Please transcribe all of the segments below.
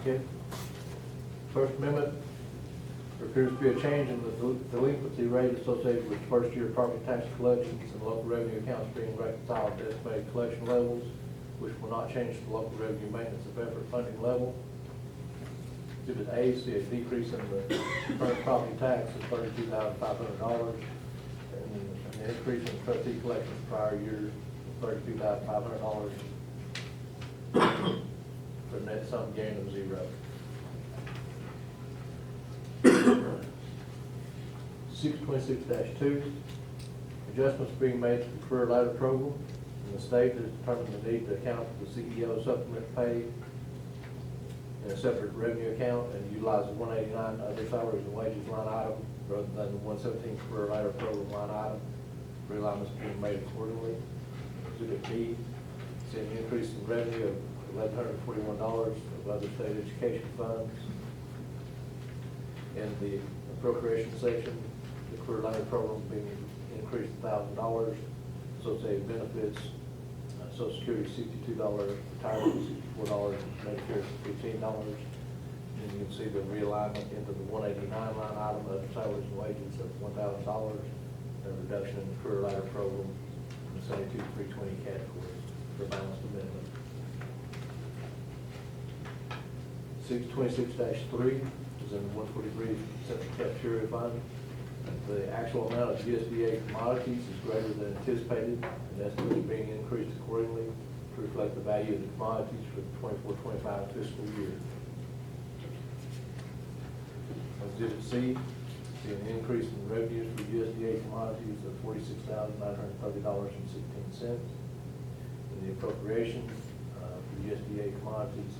Okay. First Amendment, there appears to be a change in the delinquency rate associated with first year property tax collections and local revenue accounts being reconciled to estimated collection levels, which will not change the local revenue maintenance of effort funding level. Exhibit A, see a decrease in the current property tax of $32,500 and an increase in trustee collections prior year of $32,500 for a net sum gain of 0. 626-2, adjustments being made to the career ladder program. And the state has determined the need to account for the CEO supplement pay in a separate revenue account and utilize the 189 other salaries and wages line item rather than the 117 career ladder program line item. Realignments being made accordingly. Exhibit B, see an increase in revenue of $1,141 of other state education funds. In the appropriation section, the career ladder program being increased $1,000, associated benefits, Social Security $62, retirement $64, Medicare $15. And you can see the realignment into the 189 line item of salaries and wages of $1,000, and a reduction in the career ladder program in the 72-320 category for balanced amendment. 626-3 is in 143 Central Cafeteria Fund. The actual amount of USDA commodities is greater than anticipated, and estimates being increased accordingly to reflect the value of the commodities for the 24-25 fiscal year. Exhibit C, see an increase in revenues for USDA commodities of $46,930.16. In the appropriation for USDA commodities,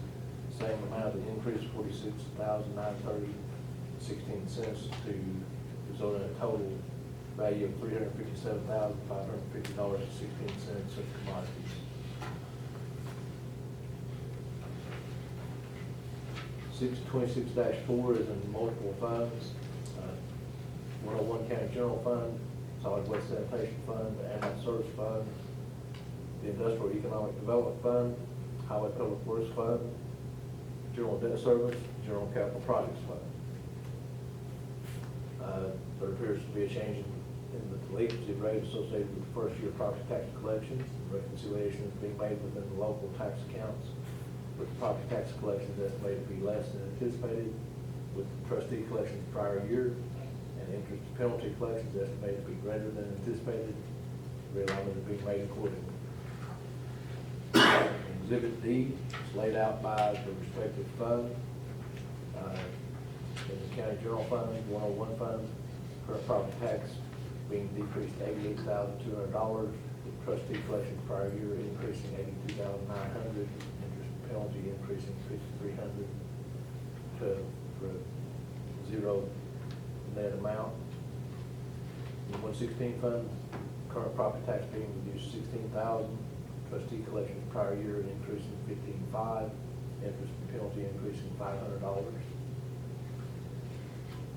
same amount, the increase $46,930.16 to result in a total value of $357,550.16 of commodities. 626-4 is in multiple funds. 101 County General Fund, Solid Waste Sanitation Fund, the Ambulance Service Fund, the Industrial Economic Development Fund, Highway Public Works Fund, General Debt Service, General Capital Projects Fund. There appears to be a change in the delinquency rate associated with the first year property tax collections. Reconciliation is being made within the local tax accounts, with the property tax collections estimated to be less than anticipated, with trustee collections prior year, and interest penalty collections estimated to be greater than anticipated. Realignment is being made accordingly. Exhibit D is laid out by the respective fund. In the County General Fund, 101 Fund, current property tax being decreased to $88,200, with trustee collections prior year increasing $82,900, interest penalty increasing $5,300 for a 0 net amount. In the 116 Fund, current property tax being reduced $16,000, trustee collections prior year increasing $15,500, interest penalty increasing $500.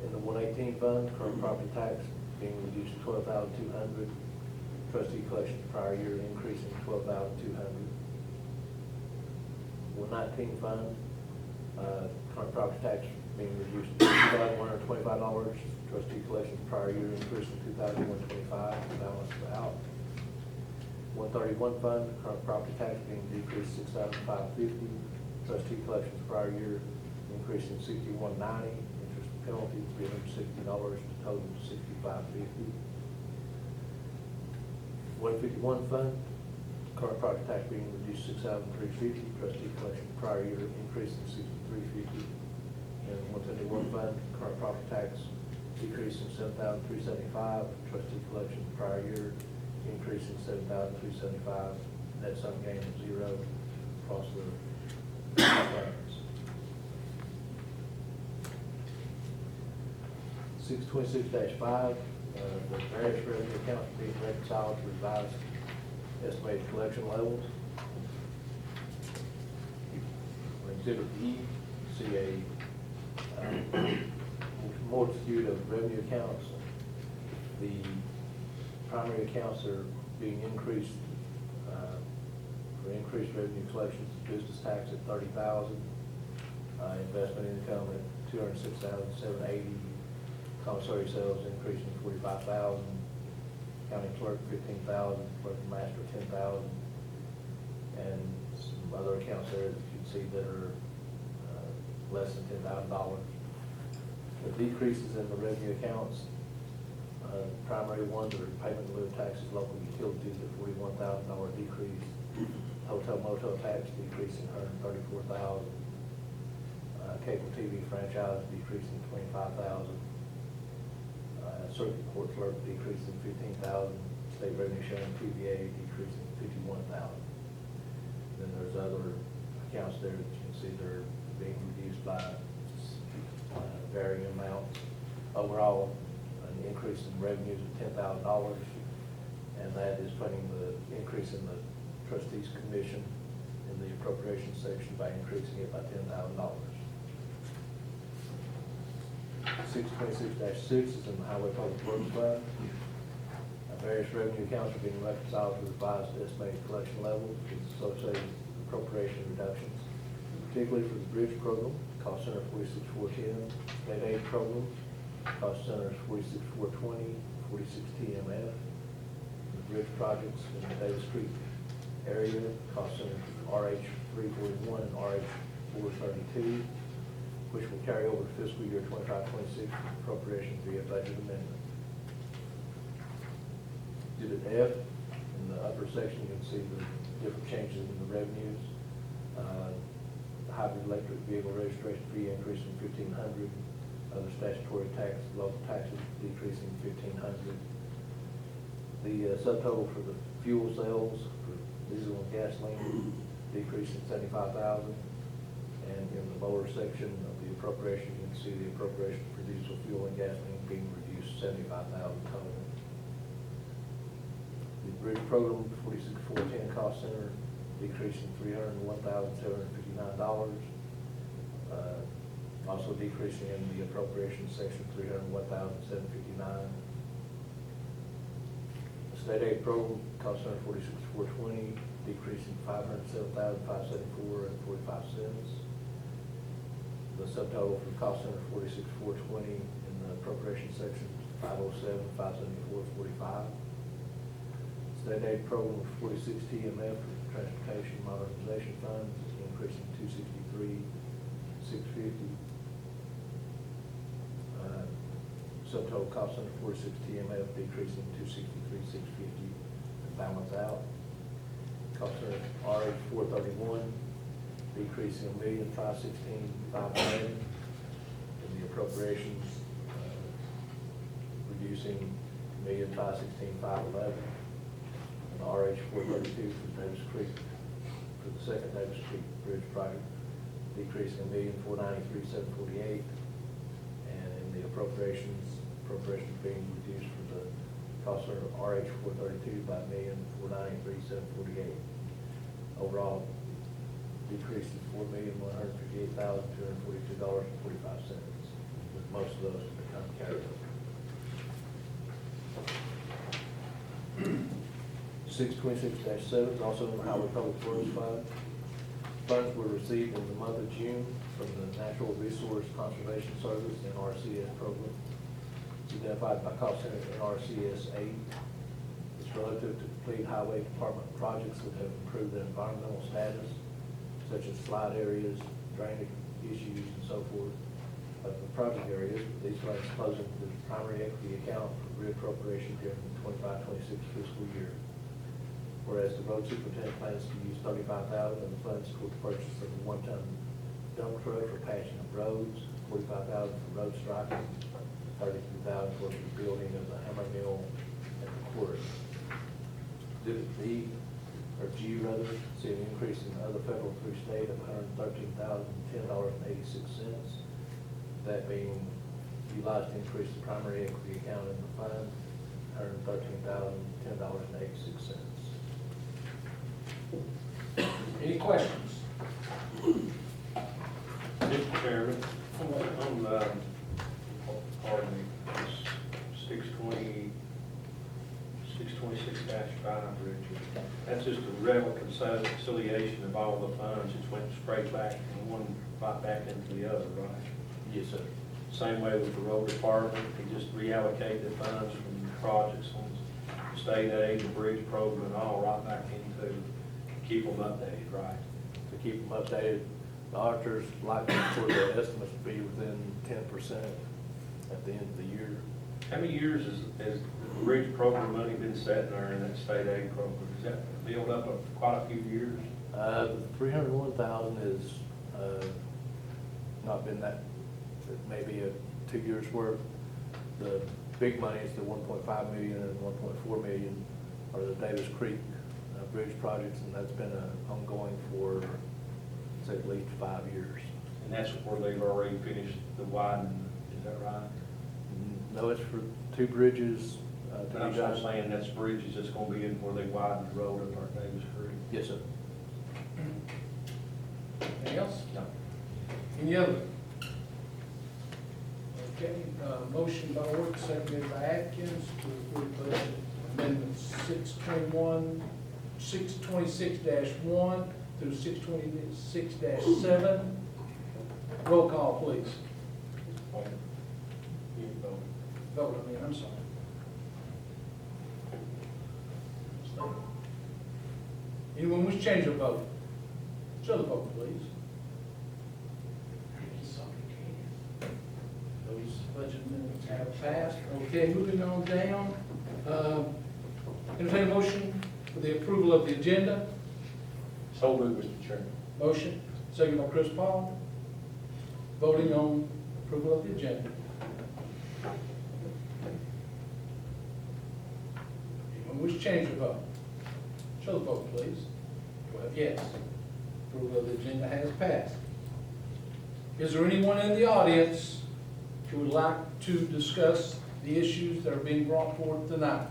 In the 118 Fund, current property tax being reduced to $12,200, trustee collections prior year increasing $12,200. 119 Fund, current property tax being reduced to $2,125, trustee collections prior year increasing $2,125, balanced out. 131 Fund, current property tax being decreased $6,550, trustee collections prior year increasing $61.90, interest penalty $360 to total $65.50. 151 Fund, current property tax being reduced $6,350, trustee collections prior year increasing $63.50. And 171 Fund, current property tax decreasing $7,375, trustee collections prior year increasing $7,375, net sum gain of 0 across the funds. 626-5, the various revenue accounts being reconciled to revised estimated collection levels. On Exhibit E, see a multitude of revenue accounts. The primary accounts are being increased for increased revenue collections, business tax at $30,000, Investment income at $206,780. Commissary sales increasing $45,000. County clerk $15,000. Clerk and master $10,000. And some other accounts there that you can see that are less than $10,000. The decreases in the revenue accounts, primary ones are payment in lieu of taxes, local utilities at $41,000 decrease. Hotel motel tax decreasing $134,000. Cable TV franchise decreasing $25,000. Circuit court clerk decreasing $15,000. State revenue sharing TVA decreasing $51,000. Then there's other accounts there that you can see they're being reduced by varying amounts. Overall, an increase in revenues of $10,000, and that is funding the increase in the trustees commission in the appropriations section by increasing it by $10,000. 626-6 is in the Highway Public Works Fund. Various revenue accounts are being reconciled to revised estimated collection levels with associated appropriation reductions, particularly for the bridge program, cost center 46,410, state aid program, cost center 46,420, 46 TMF, the bridge projects in the Davis Creek area, cost center RH 341 and RH 432, which will carry over to fiscal year 25-26 appropriation via budget amendment. Exhibit F, in the upper section, you can see the different changes in the revenues. The hybrid electric vehicle registration fee increasing $1,500. Other statutory tax, local taxes decreasing $1,500. The subtotal for the fuel sales for diesel and gasoline decreasing $75,000. And in the lower section of the appropriation, you can see the appropriation for diesel fuel and gasoline being reduced $75,000 total. The bridge program 46,410 cost center decreasing $301,759. Also decreasing in the appropriation section $301,759. The state aid program cost center 46,420 decreasing $507,574 and 45 cents. The subtotal for cost center 46,420 in the appropriation section 507,574 and 45. State aid program 46 TMF for transportation modernization funds increasing $263,650. Subtotal cost center 46 TMF decreasing $263,650 and balance out. Cost center RH 431 decreasing $1,516,511. And the appropriations reducing $1,516,511. And the RH 432 for Davis Creek, for the second Davis Creek Bridge project, decreasing $1,493,748. And in the appropriations being reduced for the cost center RH 432 by $1,493,748. Overall, decrease is $4,158,242.45, with most of those to become carried over. 626-7 is also in the Highway Public Works Fund. Funds were received in the month of June from the Natural Resource Conservation Service NRCS program. It's identified by cost center NRCS 8. It's relative to complete highway department projects that have improved their environmental status, such as slide areas, drainage issues, and so forth of the project areas. These funds close into the primary equity account for reappropriation during the 25-26 fiscal year. Whereas the road superintendent plans to use $35,000 of the funds toward the purchase of a one-ton dump truck for patching of roads, $45,000 for road striping, $32,000 for the building of the hammer mill at the quarry. Exhibit D, or G rather, see an increase in other federal through state of $113,010.86. That being utilized to increase the primary equity account in the fund, $113,010.86. Any questions? Mr. Chairman, on pardon me, 620, 26-5, Richard. That's just a reconciliation of all the funds, it went straight back from one right back into the other, right? Yes, sir. Same way with the road department, they just reallocated funds from projects on state aid, the bridge program, and all right back into, keep them updated, right? To keep them updated, the auditors like for the estimates to be within 10% at the end of the year. How many years has the bridge program money been sitting there in that state aid program? Has that built up quite a few years? The 301,000 is, not been that, maybe 2 years worth. The big money is the 1.5 million and 1.4 million are the Davis Creek bridge projects, and that's been ongoing for, say, at least 5 years. And that's where they've already finished the widening, is that right? No, it's for 2 bridges to But be I'm done. saying that's bridges that's gonna be in where they widen the road up our Davis Creek. Yes, sir. Anything else? No. Any other? Okay, motion by Orton, seconded by Atkins to approve budget amendment 626-1 through 626-7. Roll call, please. You vote. Vote, I mean, I'm sorry. Anyone wish to change their vote? Show the vote, please. Those budget amendments have passed. Okay, moving on down. Entertain a motion for the approval of the agenda. So moved, Mr. Chairman. Motion, second by Chris Paul. Voting on approval of the agenda. Anyone wish to change their vote? Show the vote, please. 12 yes. Approval of the agenda has passed. Is there anyone in the audience who would like to discuss the issues that are being brought forth tonight?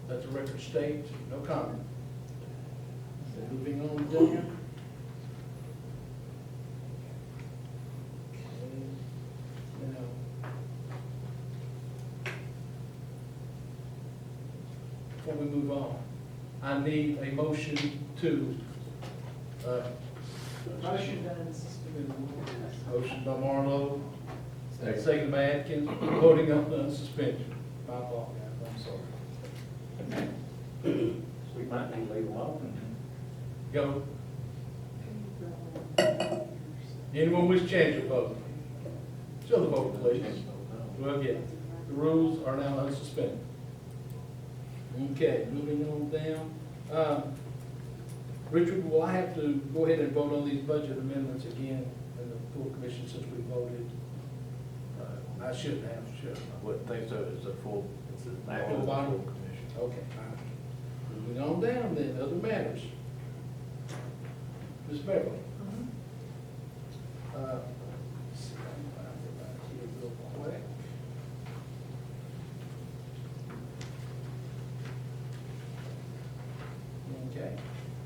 Let the record state, no comment. Moving on down. Now, before we move on, I need a motion to, Motion done, suspended. motion by Marlowe, second by Atkins, voting on the suspension. My fault, guys, I'm sorry. We might need to leave them open. Go. Anyone wish to change their vote? Show the vote, please. Well, yeah, the rules are now unsuspended. Okay, moving on down. Richard, will I have to go ahead and vote on these budget amendments again in the full commission since we voted? I shouldn't have, should I wouldn't think so. It's a full, it's an Full active body? full commission. Okay, all right. Moving on down then, other matters. Ms. Beverly? Let's see if I can find it back here real quick. Okay.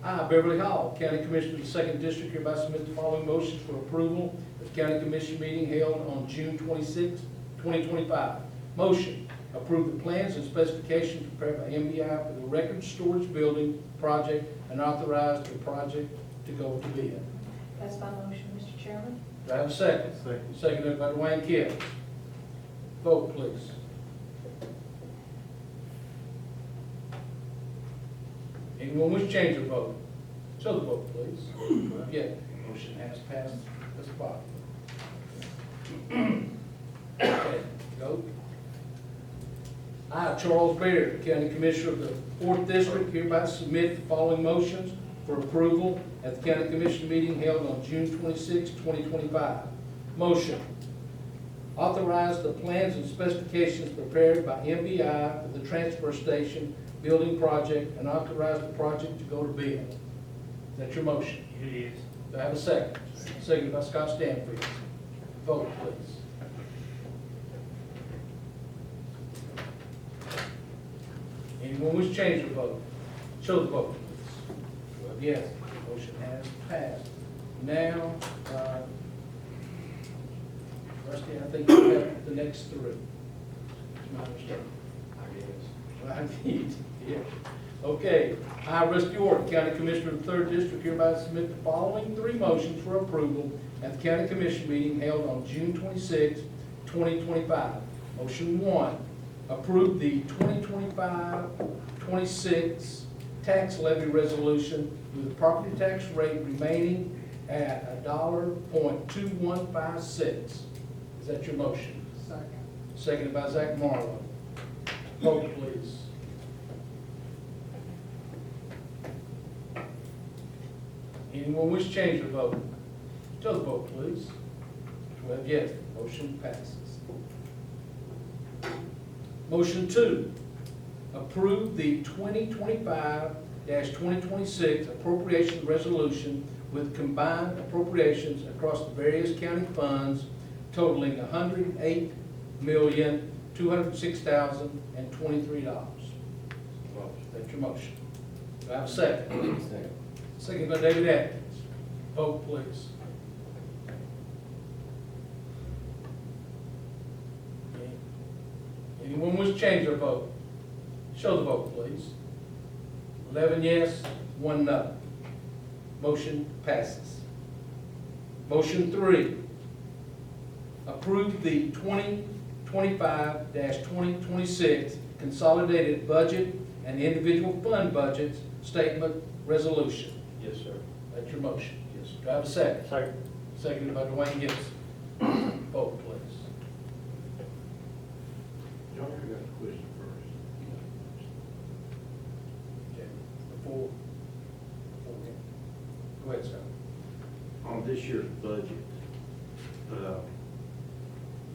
I, Beverly Hall, County Commissioner of the Second District, hereby submit the following motions for approval at the County Commission meeting held on June 26, 2025. Motion, approve the plans and specifications prepared by MBI for the record storage building project and authorize the project to go to bid. That's my motion, Mr. Chairman. Do I have a second? Second. Seconded by Dwayne Kidd. Vote, please. Anyone wish to change their vote? Show the vote, please. Yeah, motion has passed this body. Okay, go. I, Charles Baird, County Commissioner of the 4th District, hereby submit the following motions for approval at the County Commission meeting held on June 26, 2025. Motion, authorize the plans and specifications prepared by MBI for the transfer station building project and authorize the project to go to bid. Is that your motion? It is. Do I have a second? Second by Scott Stanfield. Vote, please. Anyone wish to change their vote? Show the vote, please. 12 yes, motion has passed. Now, Rusty, I think you have the next three. my understanding. I guess. Right, yeah. Okay, I, Rusty Orton, County Commissioner of the 3rd District, hereby submit the following 3 motions for approval at the County Commission meeting held on June 26, 2025. Motion 1, approve the 2025-26 tax levy resolution with the property tax rate remaining at $1.2156. Is that your motion? Second. Seconded by Zach Marlowe. Vote, please. Anyone wish to change their vote? Show the vote, please. 12 yes, motion passes. Motion 2, approve the 2025-2026 appropriation resolution with combined appropriations across the various county funds totaling $108,206,023. That's your motion. Do I have a second? Second by David Atkins. Vote, please. Okay. Anyone wish to change their vote? Show the vote, please. 11 yes, 1 no. Motion passes. Motion 3, approve the 2025-2026 consolidated budget and individual fund budgets statement resolution. Yes, sir. That's your motion. Yes. Do I have a second? Second. Seconded by Dwayne Gibson. Vote, please. John, I got a question first. Okay. Before we go ahead, sir. On this year's budget,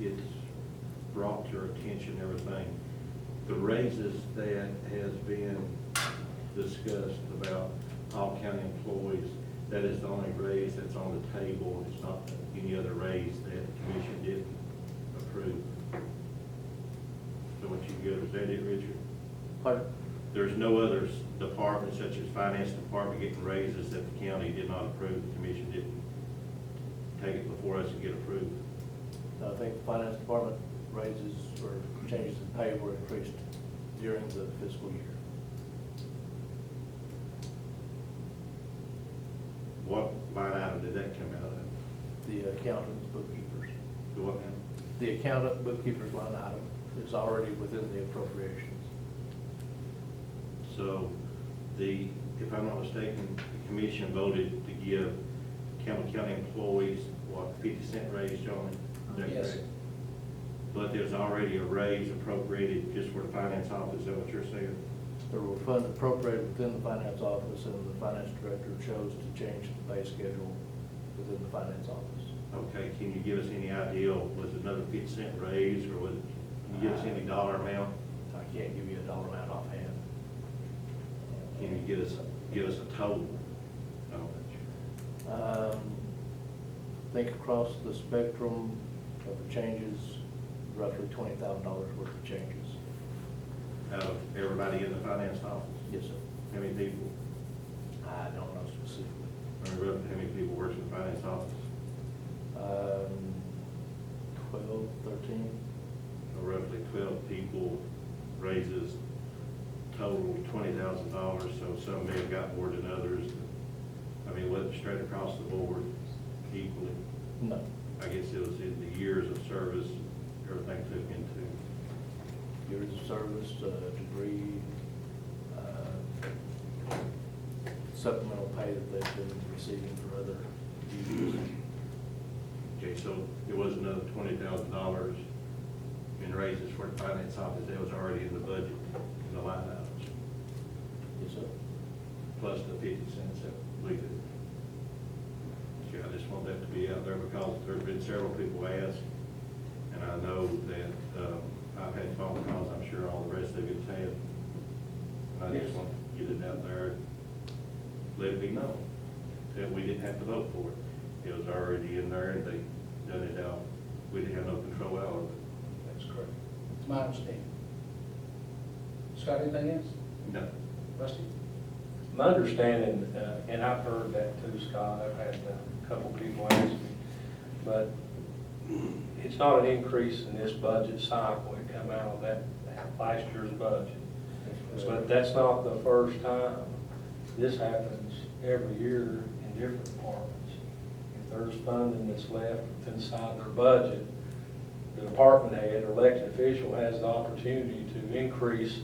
it's brought to our attention everything. The raises that has been discussed about all county employees, that is the only raise that's on the table. It's not any other raise that the commission didn't approve. So what you get, is that it, Richard? Pardon? There's no other departments such as finance department getting raises that the county did not approve, the commission didn't take it before us and get approved. I think the finance department raises or changes in pay were increased during the fiscal year. What line item did that come out of? The accountants, bookkeepers. The what now? The accountant, bookkeepers line item is already within the appropriations. So if I'm not mistaken, the commission voted to give Campbell County employees, what, 50-cent raise, John? Is that Yes. correct? But there's already a raise appropriated just for the finance office, is that what you're saying? There were funds appropriated within the finance office, and the finance director chose to change the pay schedule within the finance office. Okay, can you give us any idea, was it another 50-cent raise, or was it, can you give us any dollar amount? I can't give you a dollar amount offhand. Can you give us a total? No. Think across the spectrum of the changes, roughly $20,000 worth of changes. Out of everybody in the finance office? Yes, sir. How many people? I don't know specifically. Or roughly how many people works in the finance office? 12, 13. So roughly 12 people, raises total $20,000, so some may have got more than others. I mean, was it straight across the board equally? No. I guess it was in the years of service, everything took into. Years of service, degree, supplemental pay that they've been receiving for other duties. Okay, so it was another $20,000 in raises for the finance office that was already in the budget, in the line items, Yes, sir. plus the 50 cents that we did. Okay, I just want that to be out there because there have been several people ask, and I know that I've had phone calls, I'm sure all the rest of you have. I just want to get it out there, let it be known that we didn't have to vote for it. It was already in there and they done it out. We didn't have no control out of it. That's correct. It's my understanding. Scott, anything else? No. Rusty? My understanding, and I've heard that too, Scott, I've had a couple people ask me, but it's not an increase in this budget cycle. It come out of that last year's budget. But that's not the first time. This happens every year in different departments. If there's funding that's left inside their budget, the department head or elected official has the opportunity to increase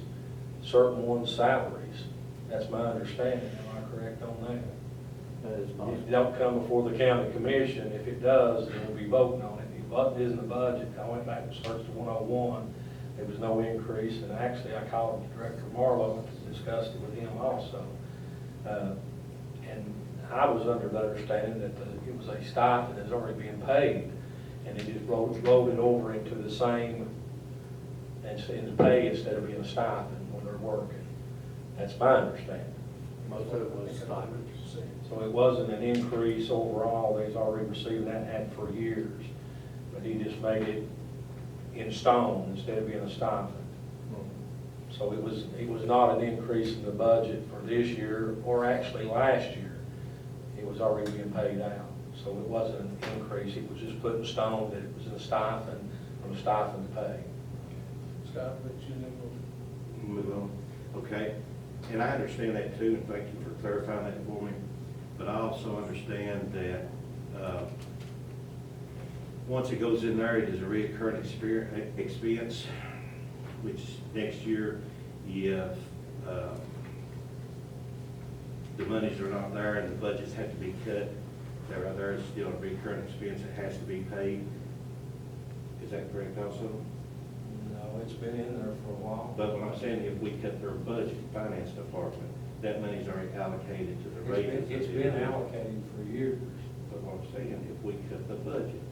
certain ones' salaries. That's my understanding. Am I correct on that? That is not. It don't come before the county commission. If it does, then we'll be voting on it. If it isn't the budget, I went back and searched the 101. There was no increase, and actually I called Director Marlowe and discussed it with him also. And I was under the understanding that it was a stipend that's already being paid, and it just rolled it over into the same, and into pay instead of being a stipend when they're working. That's my understanding. Most of it was stipends. So it wasn't an increase overall, they's already received that, had for years. But he just made it in stone instead of being a stipend. So it was not an increase in the budget for this year, or actually last year. It was already being paid out. So it wasn't an increase, it was just put in stone that it was a stipend, from a stipend to pay. Scott, but you know, Move on. Okay, and I understand that too, and thank you for clarifying that for me. But I also understand that, once it goes in there, it is a recurring expense, which next year, if the monies are not there and the budgets have to be cut, there is still a recurring expense that has to be paid. Is that correct also? No, it's been in there for a while. But what I'm saying, if we cut their budget, finance department, that money's already allocated to the rate. It's been allocated for years. But what I'm saying, if we cut the budget,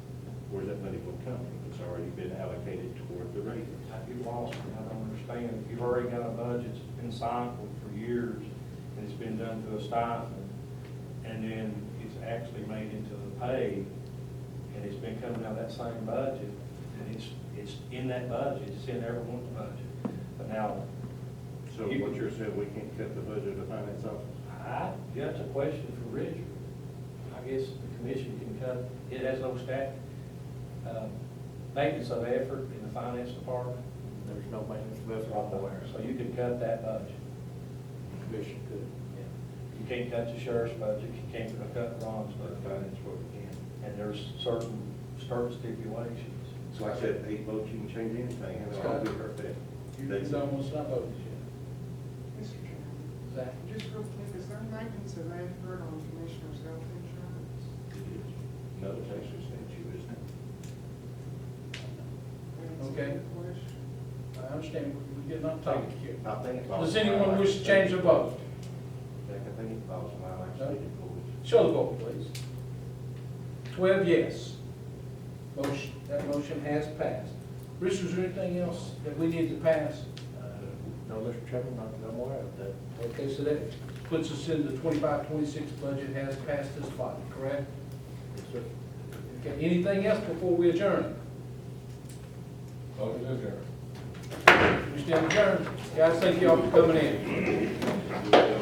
where's that money going to come from? It's already been allocated toward the rate. You lost me, I don't understand. If you've already got a budget that's been cycled for years, and it's been done to a stipend, and then it's actually made into the pay, and it's been coming out of that same budget, and it's in that budget, it's in everyone's budget. But now, So what you're saying, we can't cut the budget of the finance office? that's a question for Richard. I guess the commission can cut, it has no maintenance of effort in the finance department. There's no maintenance of effort on there. So you could cut that budget. Commission could. You can't cut the sheriff's budget, you can't cut Ron's But budget, finance, what we can. and there's certain stipulations. So like I said, 8 votes, you can change anything, and it'll all be perfect. you almost not voted yet. Mr. Chairman, Zach? just real quick, is there maintenance of effort on Commissioner's health insurance? No, it's actually statute, isn't it? Answer Okay. that question. I understand, we did not talk here. I think it's. Does anyone wish to change their vote? I think it falls in line, like No. stated, please. Show the vote, please. 12 yes. That motion has passed. Richard, is there anything else that we need to pass? No, Mr. Chairman, not that I'm aware of that. Okay, so that puts us in the 25-26 budget has passed this body, correct? Yes, sir. Okay, anything else before we adjourn? Motion adjourned. We stand adjourned. Guys, thank you all for coming in.